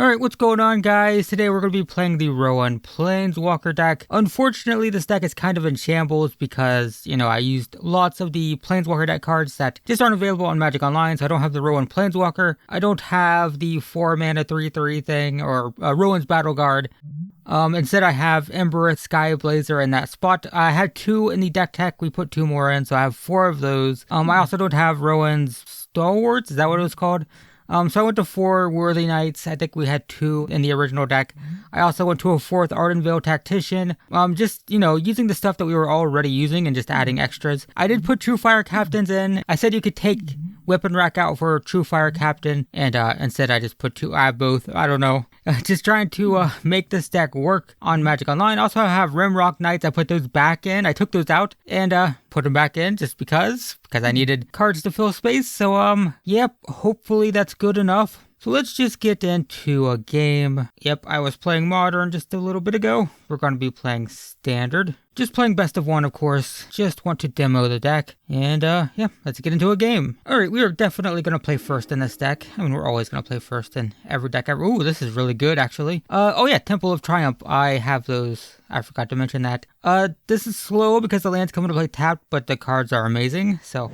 Alright, what's going on, guys? Today we're going to be playing the Rowan Planeswalker deck. Unfortunately, this deck is kind of in shambles because, I used lots of the Planeswalker deck cards that just aren't available on Magic Online, so I don't have the Rowan Planeswalker. I don't have the 4-mana 3/3 thing, or Rowan's Battle Guard. Instead, I have Embereth, Skyblazer in that spot. I had 2 in the deck tech. We put 2 more in, so I have 4 of those. I also don't have Rowan's Stalwarts. Is that what it was called? So I went to 4 Worthy Knights. I think we had 2 in the original deck. I also went to a 4th Ardenvale Tactician. Using the stuff that we were already using and just adding extras. I did put True Fire Captains in. I said you could take Weapon Rack out for True Fire Captain, and instead I just put 2. I have both. I don't know. Just trying to make this deck work on Magic Online. Also, I have Rimrock Knights. I put those back in. I took those out and put them back in just because I needed cards to fill space. So, yep, hopefully that's good enough. So let's just get into a game. Yep, I was playing Modern just a little bit ago. We're going to be playing Standard. Just playing Best of 1, of course. Just want to demo the deck. And, yeah, let's get into a game. Alright, we are definitely going to play first in this deck. I mean, we're always going to play first in every deck ever. Ooh, this is really good, actually. Oh yeah, Temple of Triumph. I have those. I forgot to mention that. This is slow because the land's coming to play tapped, but the cards are amazing. So,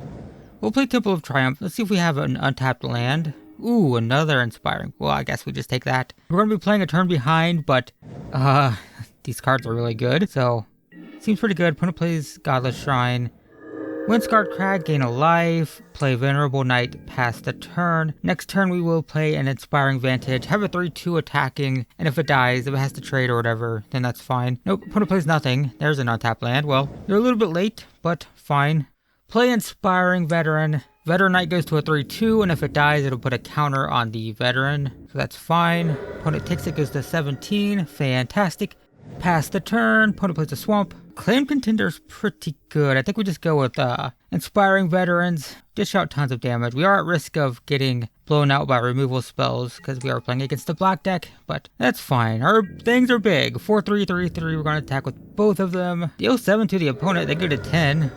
we'll play Temple of Triumph. Let's see if we have an untapped land. Ooh, another Inspiring. Well, I guess we just take that. We're going to be playing a turn behind, but these cards are really good, so seems pretty good. Opponent plays Godless Shrine. Windscarred Crag, gain a life. Play Venerable Knight, pass the turn. Next turn we will play an Inspiring Vantage. Have a 3/2 attacking, and if it dies, if it has to trade or whatever, then that's fine. Nope, opponent plays nothing. There's an untapped land. Well, you're a little bit late, but fine. Play Inspiring Veteran. Veteran Knight goes to a 3/2, and if it dies, it'll put a counter on the Veteran. So that's fine. Opponent takes it, goes to 17. Fantastic. Pass the turn. Opponent plays a Swamp. Claim Contender's pretty good. I think we just go with Inspiring Veterans. Dish out tons of damage. We are at risk of getting blown out by removal spells because we are playing against the black deck, but that's fine. Our things are big. 4/3, 3/3. We're going to attack with both of them. Deal 7 to the opponent. They go to 10.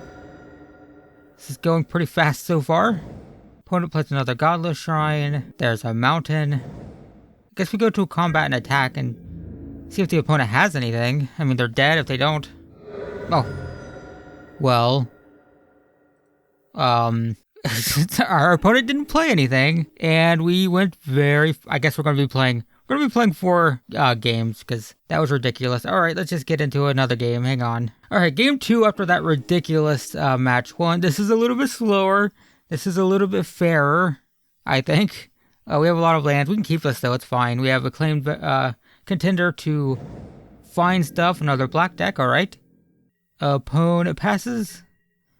This is going pretty fast so far. Opponent plays another Godless Shrine. There's a Mountain. I guess we go to combat and attack and see if the opponent has anything. I mean, they're dead if they don't. Oh. Well. Our opponent didn't play anything. And we went I guess we're going to be playing 4 games because that was ridiculous. Alright, let's just get into another game. Hang on. Alright, game 2 after that ridiculous match 1. This is a little bit slower. This is a little bit fairer, I think. We have a lot of lands. We can keep this though, it's fine. We have a claimed contender to find stuff. Another black deck, alright. Opponent passes.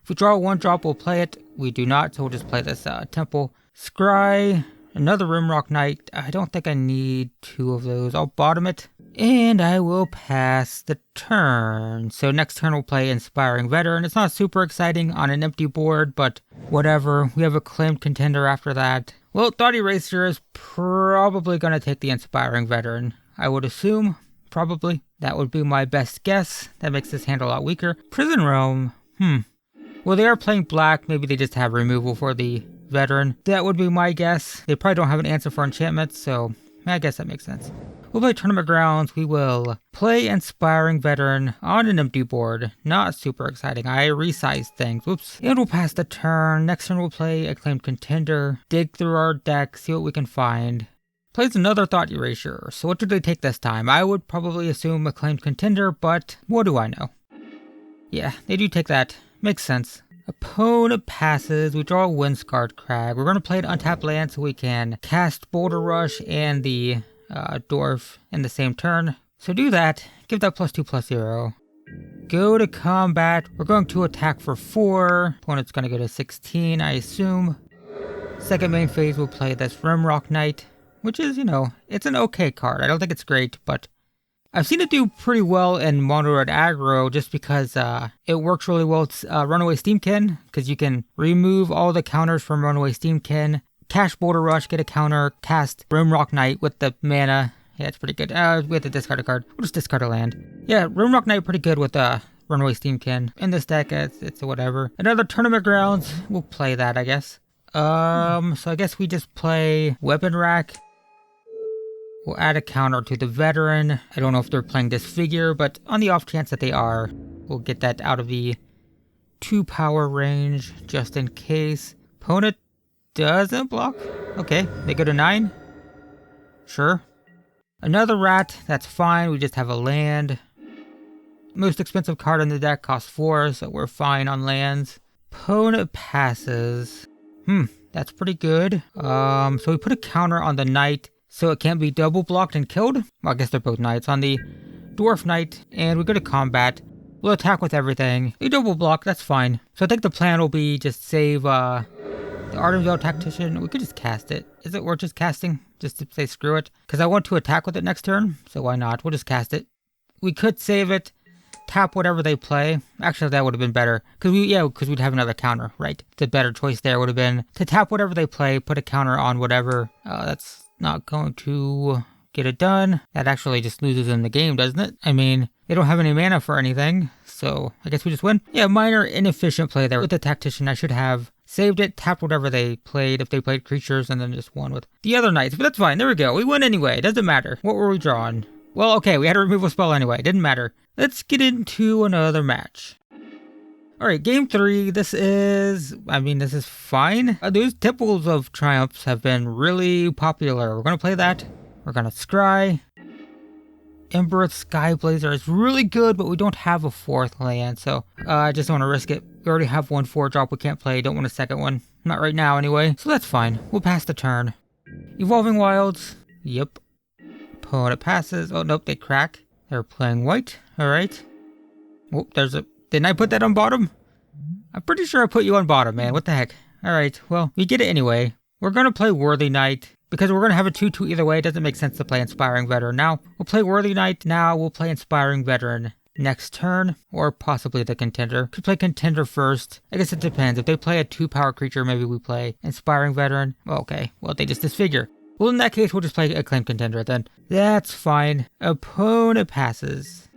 If we draw a 1-drop, we'll play it. We do not, so we'll just play this Temple. Scry. Another Rimrock Knight. I don't think I need 2 of those. I'll bottom it. And I will pass the turn. So next turn we'll play Inspiring Veteran. It's not super exciting on an empty board, but whatever. We have a claimed contender after that. Well, Thought Eraser is probably going to take the Inspiring Veteran. I would assume. Probably. That would be my best guess. That makes this hand a lot weaker. Prison Realm. Well, they are playing black. Maybe they just have removal for the Veteran. That would be my guess. They probably don't have an answer for enchantments, so I guess that makes sense. We'll play Tournament Grounds. We will play Inspiring Veteran on an empty board. Not super exciting. I resized things. Whoops. And we'll pass the turn. Next turn we'll play Acclaimed Contender. Dig through our deck, see what we can find. Plays another Thought Erasure. So what did they take this time? I would probably assume Acclaimed Contender, but what do I know? Yeah, they do take that. Makes sense. Opponent passes. We draw a Windscarred Crag. We're going to play an untapped land so we can cast Boulder Rush and the Dwarf in the same turn. So do that. Give that +2/+0. Go to combat. We're going to attack for 4. Opponent's going to go to 16, I assume. Second main phase, we'll play this Rimrock Knight, which is, it's an okay card. I don't think it's great, but I've seen it do pretty well in mono red aggro just because it works really well with Runaway Steamkin, because you can remove all the counters from Runaway Steamkin, cast Boulder Rush, get a counter, cast Rimrock Knight with the mana. Yeah, it's pretty good. We have to discard a card. We'll just discard a land. Yeah, Rimrock Knight pretty good with Runaway Steamkin. In this deck, it's whatever. Another Tournament Grounds. We'll play that, I guess. So I guess we just play Weapon Rack. We'll add a counter to the veteran. I don't know if they're playing Disfigure, but on the off chance that they are, we'll get that out of the 2 power range just in case. Opponent doesn't block. Okay, they go to 9. Sure. Another rat, that's fine. We just have a land. Most expensive card in the deck costs 4, so we're fine on lands. Opponent passes. That's pretty good. So we put a counter on the knight so it can't be double blocked and killed. Well, I guess they're both knights. On the dwarf knight, and we go to combat. We'll attack with everything. We double block, that's fine. So I think the plan will be just save the Ardenvale Tactician. We could just cast it. Is it worth just casting? Just to say screw it? Because I want to attack with it next turn, so why not? We'll just cast it. We could save it, tap whatever they play. Actually, that would have been better. Because we'd have another counter, right? The better choice there would have been to tap whatever they play, put a counter on whatever. That's not going to get it done. That actually just loses in the game, doesn't it? I mean, they don't have any mana for anything, so I guess we just win. Yeah, minor inefficient play there with the Tactician. I should have saved it, tapped whatever they played, if they played creatures, and then just won with the other knights. But that's fine, there we go. We win anyway, it doesn't matter. What were we drawing? Well, okay, we had a removal spell anyway, it didn't matter. Let's get into another match. Alright, game 3, this is fine. Those Tipples of Triumphs have been really popular. We're going to play that. We're going to scry. Embereth Skyblazer is really good, but we don't have a 4th land, so I just don't want to risk it. We already have one 4-drop we can't play, don't want a second one. Not right now anyway, so that's fine. We'll pass the turn. Evolving Wilds. Yep. Opponent passes. Oh, nope, they crack. They're playing white. Alright. Oh, didn't I put that on bottom? I'm pretty sure I put you on bottom, man. What the heck? Alright, well, we get it anyway. We're going to play Worthy Knight. Because we're going to have a 2-2 either way, it doesn't make sense to play Inspiring Veteran now. We'll play Worthy Knight now, we'll play Inspiring Veteran next turn, or possibly the Contender. Could play Contender first. I guess it depends. If they play a 2-power creature, maybe we play Inspiring Veteran. Well, okay, well, they just disfigure. Well, in that case, we'll just play Acclaimed Contender then. That's fine. Opponent passes.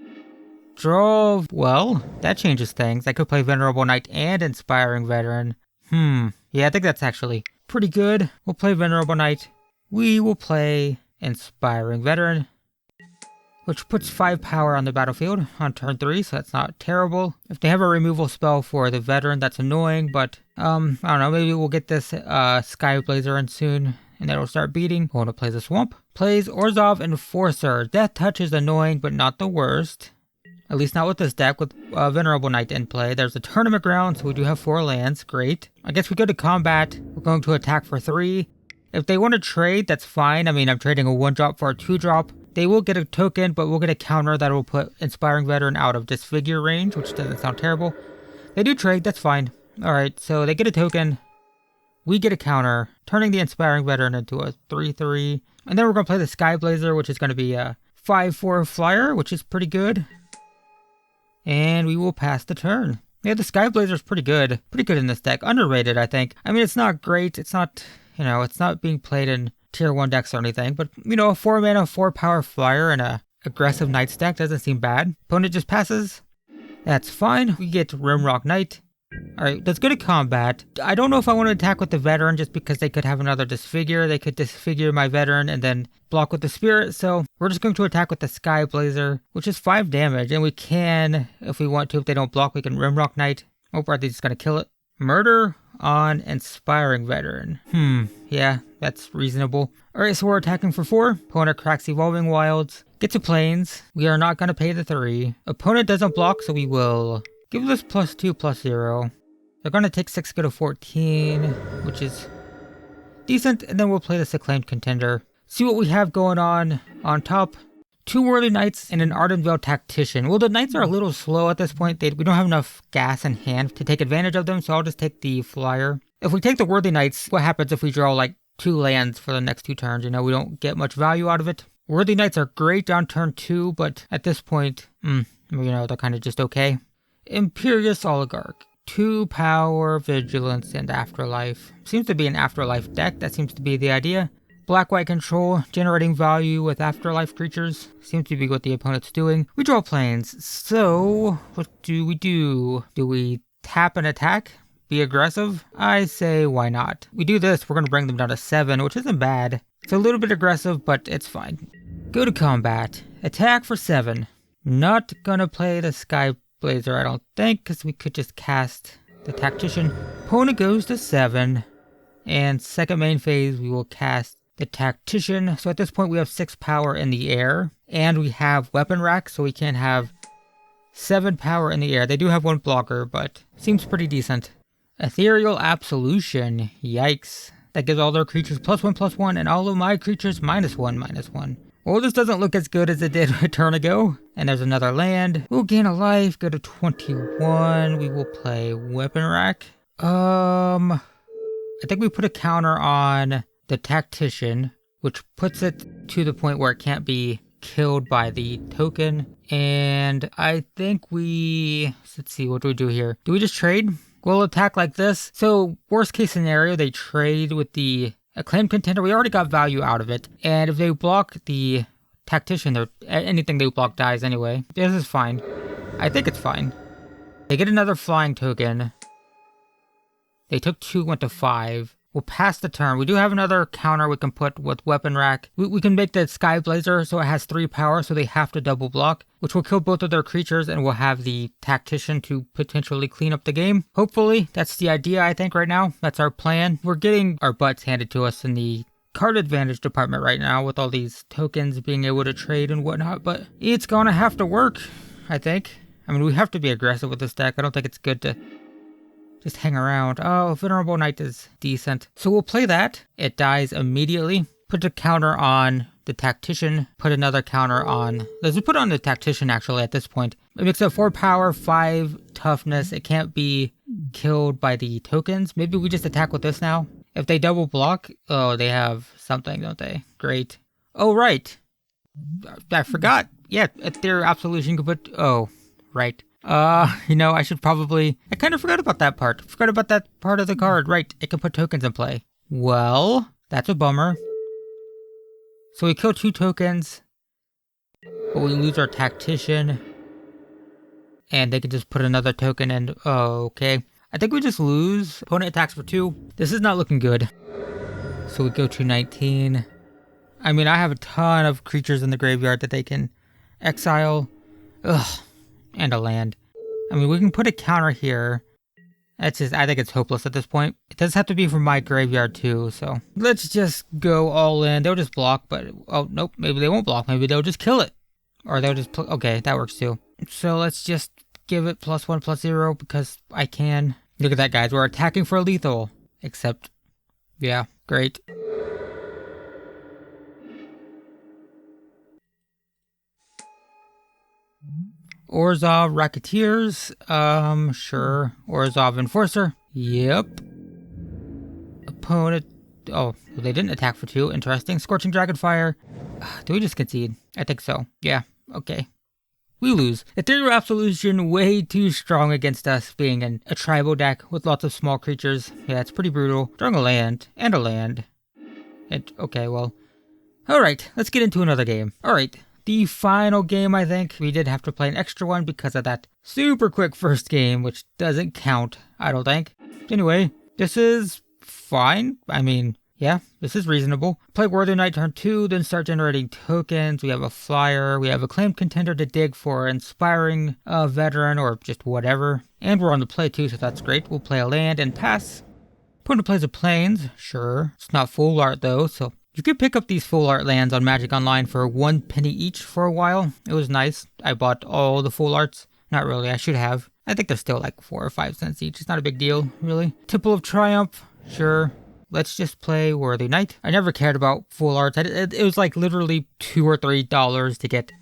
Draw, well, that changes things. I could play Venerable Knight and Inspiring Veteran. Yeah, I think that's actually pretty good. We'll play Venerable Knight. We will play Inspiring Veteran, which puts 5 power on the battlefield on turn 3, so that's not terrible. If they have a removal spell for the Veteran, that's annoying, but I don't know, maybe we'll get this Skyblazer in soon, and then it'll start beating. Opponent plays a Swamp. Plays Orzhov Enforcer. Death Touch is annoying, but not the worst. At least not with this deck, with Venerable Knight in play. There's a Tournament Ground, so we do have 4 lands. Great. I guess we go to combat. We're going to attack for 3. If they want to trade, that's fine. I mean, I'm trading a 1-drop for a 2-drop. They will get a token, but we'll get a counter that will put Inspiring Veteran out of Disfigure range, which doesn't sound terrible. They do trade, that's fine. Alright, so they get a token. We get a counter, turning the Inspiring Veteran into a 3-3. And then we're going to play the Skyblazer, which is going to be a 5-4 flyer, which is pretty good. And we will pass the turn. Yeah, the Skyblazer is pretty good. Pretty good in this deck. Underrated, I think. I mean, it's not great. It's not, it's not being played in tier 1 decks or anything. But, a 4-mana, 4-power flyer and a aggressive Knights deck doesn't seem bad. Opponent just passes. That's fine. We get Rimrock Knight. Alright, let's go to combat. I don't know if I want to attack with the Veteran just because they could have another Disfigure. They could Disfigure my Veteran and then block with the Spirit. So we're just going to attack with the Skyblazer, which is 5 damage. And we can, if we want to, if they don't block, we can Rimrock Knight. Oh, are they just going to kill it? Murder on Inspiring Veteran. Yeah, that's reasonable. Alright, so we're attacking for 4. Opponent cracks Evolving Wilds. Gets a Plains. We are not going to pay the 3. Opponent doesn't block, so we will give this +2/+0. They're going to take 6, go to 14, which is decent. And then we'll play this Acclaimed Contender. See what we have going on top. 2 Worthy Knights and an Ardenvale Tactician. Well, the Knights are a little slow at this point. We don't have enough gas in hand to take advantage of them, so I'll just take the flyer. If we take the Worthy Knights, what happens if we draw like 2 lands for the next 2 turns? We don't get much value out of it. Worthy Knights are great on turn 2, but at this point, they're kind of just okay. Imperious Oligarch. 2 power, vigilance, and afterlife. Seems to be an afterlife deck. That seems to be the idea. Black-white control, generating value with afterlife creatures. Seems to be what the opponent's doing. We draw planes. So, what do we do? Do we tap and attack? Be aggressive? I say, why not? We do this, we're going to bring them down to 7, which isn't bad. It's a little bit aggressive, but it's fine. Go to combat. Attack for 7. Not gonna play the Sky Blazer, I don't think, because we could just cast the Tactician. Opponent goes to 7. And second main phase, we will cast the Tactician. So at this point, we have 6 power in the air. And we have weapon rack, so we can have 7 power in the air. They do have 1 blocker, but seems pretty decent. Ethereal Absolution. Yikes. That gives all their creatures +1/+1, and all of my creatures -1/-1. Well, this doesn't look as good as it did a turn ago. And there's another land. We'll gain a life, go to 21. We will play weapon rack. I think we put a counter on the Tactician, which puts it to the point where it can't be killed by the token. And I think let's see, what do we do here? Do we just trade? We'll attack like this. So worst case scenario, they trade with the Acclaimed Contender. We already got value out of it. And if they block the Tactician, anything they block dies anyway. This is fine. I think it's fine. They get another flying token. They took 2, went to 5. We'll pass the turn. We do have another counter we can put with weapon rack. We can make the Sky Blazer so it has 3 power, so they have to double block, which will kill both of their creatures, and we'll have the Tactician to potentially clean up the game. Hopefully, that's the idea, I think, right now. That's our plan. We're getting our butts handed to us in the card advantage department right now with all these tokens being able to trade and whatnot, but it's gonna have to work, I think. I mean, we have to be aggressive with this deck. I don't think it's good to just hang around. Oh, Venerable Knight is decent. So we'll play that. It dies immediately. Put a counter on the Tactician. Put another counter on... Let's put on the Tactician, actually, at this point. It makes it 4 power, 5 toughness. It can't be killed by the tokens. Maybe we just attack with this now. If they double block... Oh, they have something, don't they? Great. Oh, right. I forgot. Yeah, their Absolution could put... Oh, right. I should probably... I kind of forgot about that part. Forgot about that part of the card. Right, it can put tokens in play. Well, that's a bummer. So we kill 2 tokens, but we lose our Tactician. And they can just put another token in. Oh, okay. I think we just lose. Opponent attacks for 2. This is not looking good. So we go to 19. I mean, I have a ton of creatures in the graveyard that they can exile. Ugh. And a land. I mean, we can put a counter here. I think it's hopeless at this point. It does have to be from my graveyard too, so. Let's just go all in. They'll just block, but, oh, nope, maybe they won't block. Maybe they'll just kill it. Or they'll just, okay, that works too. So let's just give it +1/+0 because I can. Look at that, guys. We're attacking for a lethal. Except, yeah, great. Orzhov Racketeers, sure. Orzhov Enforcer, yep. Opponent, oh, they didn't attack for 2, interesting. Scorching Dragonfire, do we just concede? I think so, yeah, okay. We lose. Ethereal Absolution, way too strong against us, being in a tribal deck with lots of small creatures. Yeah, it's pretty brutal. Drawing a land, and a land. Okay, well, alright, let's get into another game. Alright. The final game, I think. We did have to play an extra one because of that super quick first game, which doesn't count, I don't think. Anyway, this is fine. I mean, yeah, this is reasonable. Play Worthy Knight turn 2, then start generating tokens. We have a flyer. We have a Acclaimed Contender to dig for Inspiring Veteran or just whatever. And we're on the play too, so that's great. We'll play a land and pass. Opponent plays a Plains. Sure. It's not full art though, so... You could pick up these full art lands on Magic Online for 1 penny each for a while. It was nice. I bought all the full arts. Not really, I should have. I think they're still like 4 or 5 cents each. It's not a big deal, really. Temple of Triumph, sure. Let's just play Worthy Knight. I never cared about full arts. It was like literally $2 or $3 to get,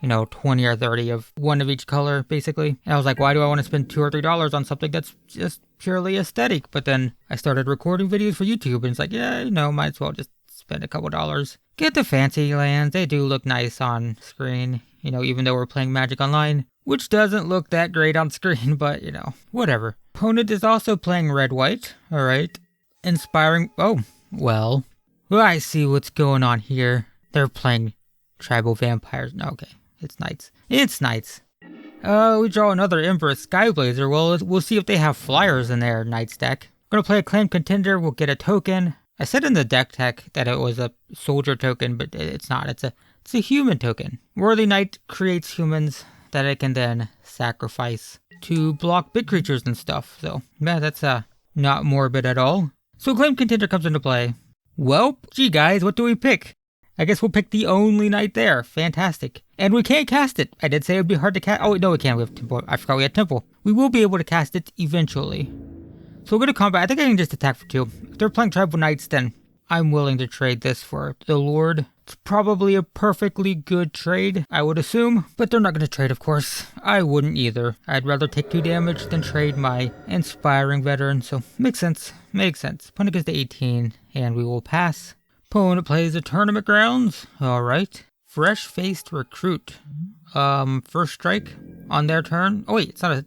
20 or 30 of one of each color, basically. And I was like, why do I want to spend $2 or $3 on something that's just purely aesthetic? But then I started recording videos for YouTube, and it's like, yeah, might as well just spend a couple dollars. Get the fancy lands. They do look nice on screen, even though we're playing Magic Online, which doesn't look that great on screen, but, whatever. Opponent is also playing red-white. Alright. Inspiring... Oh, well, I see what's going on here. They're playing Tribal Vampires. No, okay. It's Knights. It's Knights. We draw another Empress Skyblazer. Well, we'll see if they have flyers in their Knights deck. We're gonna play Acclaimed Contender. We'll get a token. I said in the deck tech that it was a soldier token, but it's not. It's a It's a human token. Worthy Knight creates humans that it can then sacrifice to block big creatures and stuff. So, yeah, that's not morbid at all. So Acclaimed Contender comes into play. Well, gee guys, what do we pick? I guess we'll pick the only knight there. Fantastic. And we can't cast it. I did say it would be hard to cast. Oh, no, we can't. We have Temple. I forgot we had Temple. We will be able to cast it eventually. So we'll go to combat. I think I can just attack for 2. If they're playing Tribal Knights, then I'm willing to trade this for the Lord. It's probably a perfectly good trade, I would assume. But they're not going to trade, of course. I wouldn't either. I'd rather take 2 damage than trade my Inspiring Veteran. So, makes sense. Makes sense. Opponent goes to 18, and we will pass. Opponent plays a Tournament Grounds. Alright. Fresh-Faced Recruit. First strike on their turn. Oh wait, it's not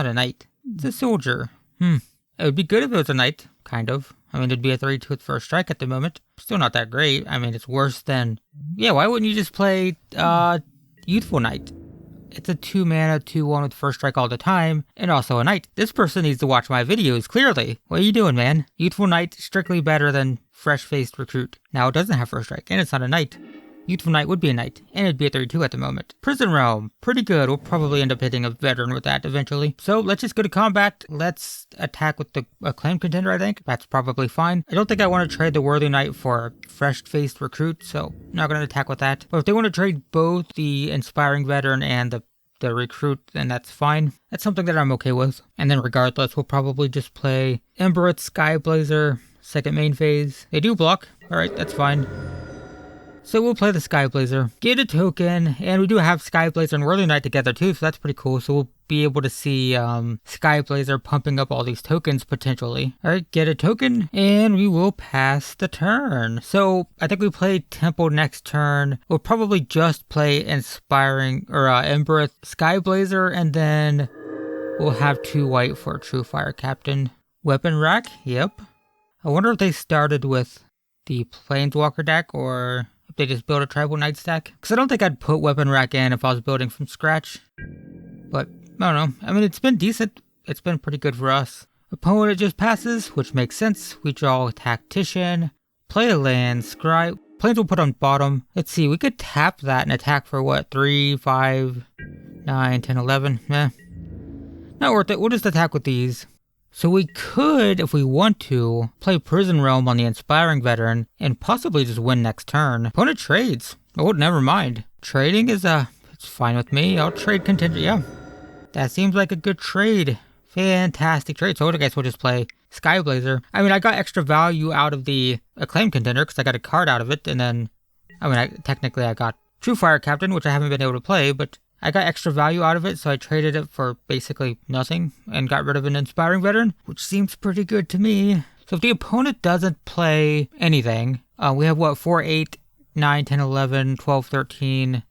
a knight. It's a soldier. It would be good if it was a knight, kind of. I mean, it'd be a 3-2 with first strike at the moment. Still not that great. I mean, it's worse than... Yeah, why wouldn't you just play, Youthful Knight? It's a 2-mana, 2-1 with first strike all the time, and also a knight. This person needs to watch my videos, clearly. What are you doing, man? Youthful Knight, strictly better than Fresh-Faced Recruit. Now, it doesn't have first strike, and it's not a knight. Youthful Knight would be a knight, and it'd be a 32 at the moment. Prison Realm, pretty good. We'll probably end up hitting a veteran with that eventually. So let's just go to combat. Let's attack with the Acclaimed Contender, I think. That's probably fine. I don't think I want to trade the Worthy Knight for Fresh-Faced Recruit, so not going to attack with that. But if they want to trade both the Inspiring Veteran and the Recruit, then that's fine. That's something that I'm okay with. And then regardless, we'll probably just play Embereth, Skyblazer, second main phase. They do block. Alright, that's fine. So we'll play the Skyblazer, get a token, and we do have Skyblazer and Worthy Knight together too, so that's pretty cool. So we'll be able to see Skyblazer pumping up all these tokens potentially. Alright, get a token, and we will pass the turn. So I think we play Temple next turn. We'll probably just play Inspiring, or Embereth, Skyblazer, and then we'll have 2 white for True Fire Captain. Weapon Rack, yep. I wonder if they started with the Planeswalker deck, or if they just built a Tribal Knight stack. Because I don't think I'd put Weapon Rack in if I was building from scratch. But, I don't know. I mean, it's been decent. It's been pretty good for us. Opponent just passes, which makes sense. We draw a Tactician, play a land, Scribe. Planes will put on bottom. Let's see, we could tap that and attack for what? 3, 5, 9, 10, 11. Not worth it. We'll just attack with these. So we could, if we want to, play Prison Realm on the Inspiring Veteran and possibly just win next turn. Opponent trades. Oh, never mind. Trading is, it's fine with me. I'll trade Contingent, yeah. That seems like a good trade. Fantastic trade. So I guess we'll just play Skyblazer. I mean, I got extra value out of the Acclaimed Contender because I got a card out of it, and then, I mean, technically I got True Fire Captain, which I haven't been able to play, but I got extra value out of it, so I traded it for basically nothing and got rid of an Inspiring Veteran, which seems pretty good to me. So if the opponent doesn't play anything, we have what, 4, 8, 9, 10, 11, 12, 13.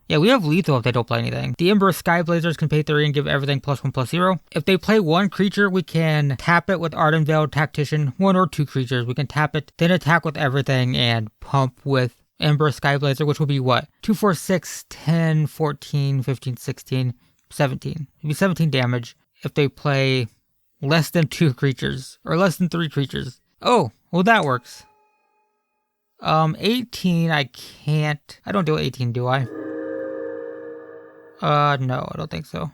Yeah, we have lethal if they don't play anything. The Embereth Skyblazers can pay 3 and give everything +1/+0. If they play 1 creature, we can tap it with Ardenvale Tactician, 1 or 2 creatures. We can tap it, then attack with everything and pump with Embereth Skyblazer, which will be what? 2, 4, 6, 10, 14, 15, 16, 17. It'll be 17 damage if they play less than 2 creatures, or less than 3 creatures. Oh, well that works. 18, I can't. I don't do 18, do I? No, I don't think so.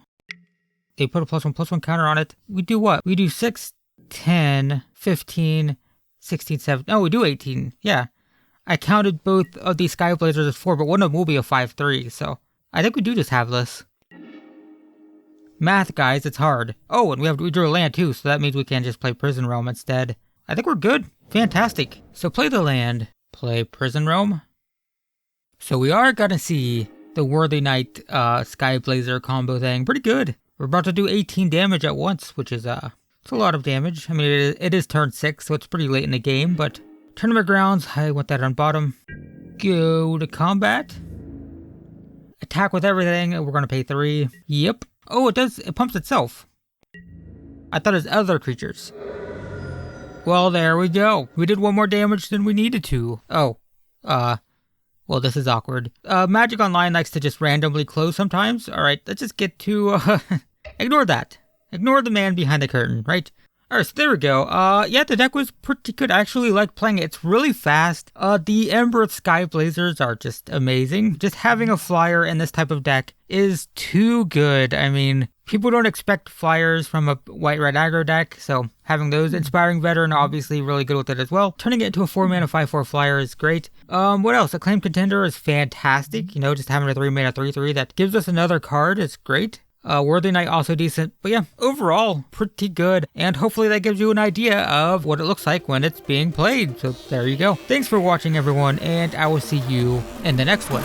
They put a +1/+1 counter on it. We do what? We do 6, 10, 15, 16, 17. No, we do 18. Yeah. I counted both of these Skyblazers as 4, but one of them will be a 5/3, so I think we do just have this. Math, guys, it's hard. Oh, and we drew a land too, so that means we can just play Prison Realm instead. I think we're good. Fantastic. So play the land, play Prison Realm. So we are gonna see the Worthy Knight Skyblazer combo thing. Pretty good. We're about to do 18 damage at once, which is it's a lot of damage. I mean, it is turn 6, so it's pretty late in the game, but Tournament Grounds, I want that on bottom. Go to combat. Attack with everything, we're gonna pay 3. Yep. Oh, it does, it pumps itself. I thought it was other creatures. Well, there we go. We did 1 more damage than we needed to. Oh, well, this is awkward. Magic Online likes to just randomly close sometimes. Alright, let's just get to, ignore that. Ignore the man behind the curtain, right? Alright, so there we go. Yeah, the deck was pretty good. I actually like playing it. It's really fast. The Ember Sky Blazers are just amazing. Just having a flyer in this type of deck is too good. I mean, people don't expect flyers from a white-red aggro deck, so having those, Inspiring Veteran, obviously really good with it as well. Turning it into a 4-mana 5/4 flyer is great. What else? Acclaimed Contender is fantastic. You know, just having a 3-mana 3/3 that gives us another card is great. Worthy Knight also decent, but yeah, overall pretty good, and hopefully that gives you an idea of what it looks like when it's being played. So there you go. Thanks for watching, everyone, and I will see you in the next one.